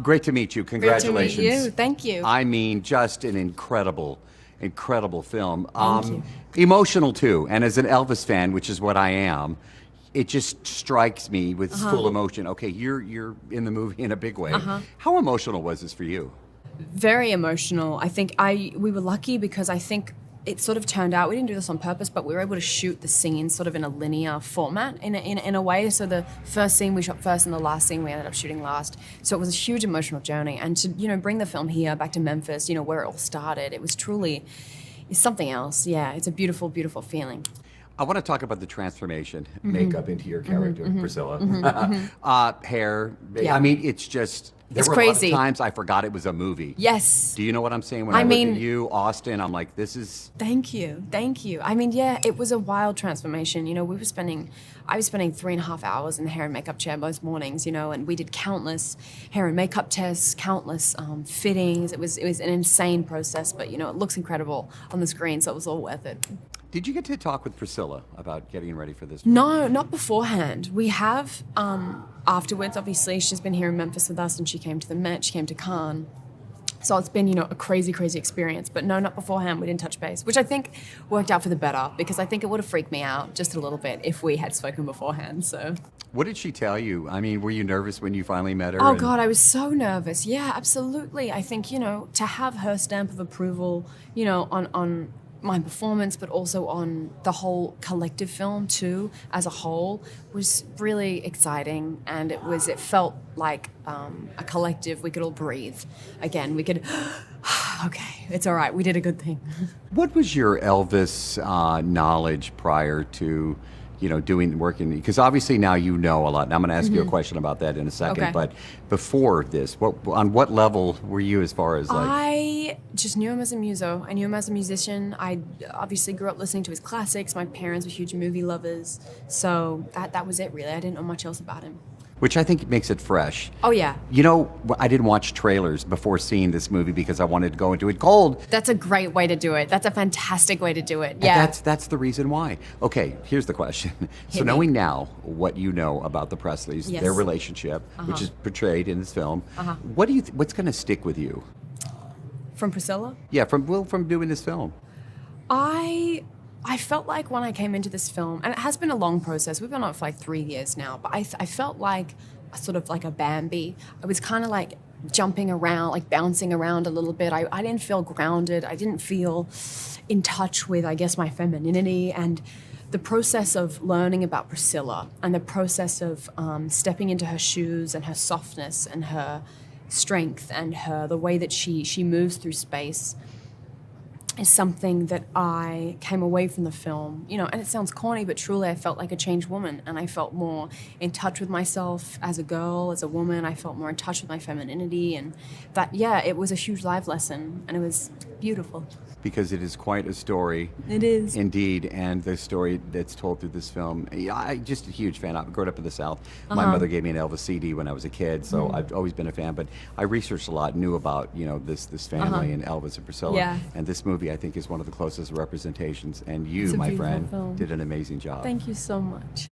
Great to meet you. Congratulations. Great to meet you. Thank you. I mean, just an incredible film. Thank you. Emotional too. And as an Elvis fan, which is what I am, it just strikes me with full emotion. Okay, you're in the movie in a big way. How emotional was this for you? Very emotional. I think we were lucky because I think it sort of turned out, we didn't do this on purpose, but we were able to shoot the scenes sort of in a linear format in a way. So the first scene we shot first and the last scene we ended up shooting last. So it was a huge emotional journey. And to, bring the film here back to Memphis, where it all started, it was truly, it's something else. Yeah, it's a beautiful, beautiful feeling. I want to talk about the transformation, makeup into your character, Priscilla. Hair, Yeah. I mean, it's just, there were crazy. a lot of times I forgot it was a movie. Yes. Do you know what I'm saying? When I look at you, Austin, I'm like, this is... Thank you. I mean, yeah, it was a wild transformation. I was spending 3.5 hours in the hair and makeup chair most mornings, and we did countless hair and makeup tests, countless fittings. It was an insane process, but, it looks incredible on the screen, so it was all worth it. Did you get to talk with Priscilla about getting ready for this? No, not beforehand. We have afterwards, obviously. She's been here in Memphis with us, and she came to the Met, she came to Cannes. So it's been, a crazy, crazy experience. But no, not beforehand. We didn't touch base, which I think worked out for the better because I think it would have freaked me out just a little bit if we had spoken beforehand. So. What did she tell you? I mean, were you nervous when you finally met her? Oh, God, I was so nervous. Yeah, absolutely. I think, to have her stamp of approval, on my performance, but also on the whole collective film too, as a whole, was really exciting. And it felt like a collective. We could all breathe again. We could, okay, it's all right. We did a good thing. What was your Elvis knowledge prior to, working? Because obviously now you know a lot. And I'm going to ask you a question about that in a second. Okay. But before this, on what level were you as far as like? I just knew him as a muso. I knew him as a musician. I obviously grew up listening to his classics. My parents were huge movie lovers. So that was it, really. I didn't know much else about him. Which I think makes it fresh. Oh, yeah. I didn't watch trailers before seeing this movie because I wanted to go into it cold. That's a great way to do it. That's a fantastic way to do it. Yeah. That's the reason why. Okay, here's the question. So knowing now what you know about the Presleys, Yes. their relationship, which is portrayed in this film, what's going to stick with you? From Priscilla? Yeah, from doing this film. I felt like when I came into this film, and it has been a long process, we've been on it for like 3 years now, but I felt like sort of like a Bambi. I was kind of like jumping around, like bouncing around a little bit. I didn't feel grounded. I didn't feel in touch with, I guess, my femininity. And the process of learning about Priscilla and the process of stepping into her shoes and her softness and her strength and the way that she moves through space is something that I came away from the film, and it sounds corny, but truly I felt like a changed woman, and I felt more in touch with myself as a girl, as a woman. I felt more in touch with my femininity, and that, yeah, it was a huge life lesson, and it was beautiful. Because it is quite a story. It is. Indeed, and the story that's told through this film. I'm just a huge fan. I grew up in the South. My mother gave me an Elvis CD when I was a kid, so I've always been a fan. But I researched a lot, knew about this family and Elvis and Priscilla. Yeah. And this movie, I think, is one of the closest representations. And you, It's a my beautiful friend, film. did an amazing job. Thank you so much.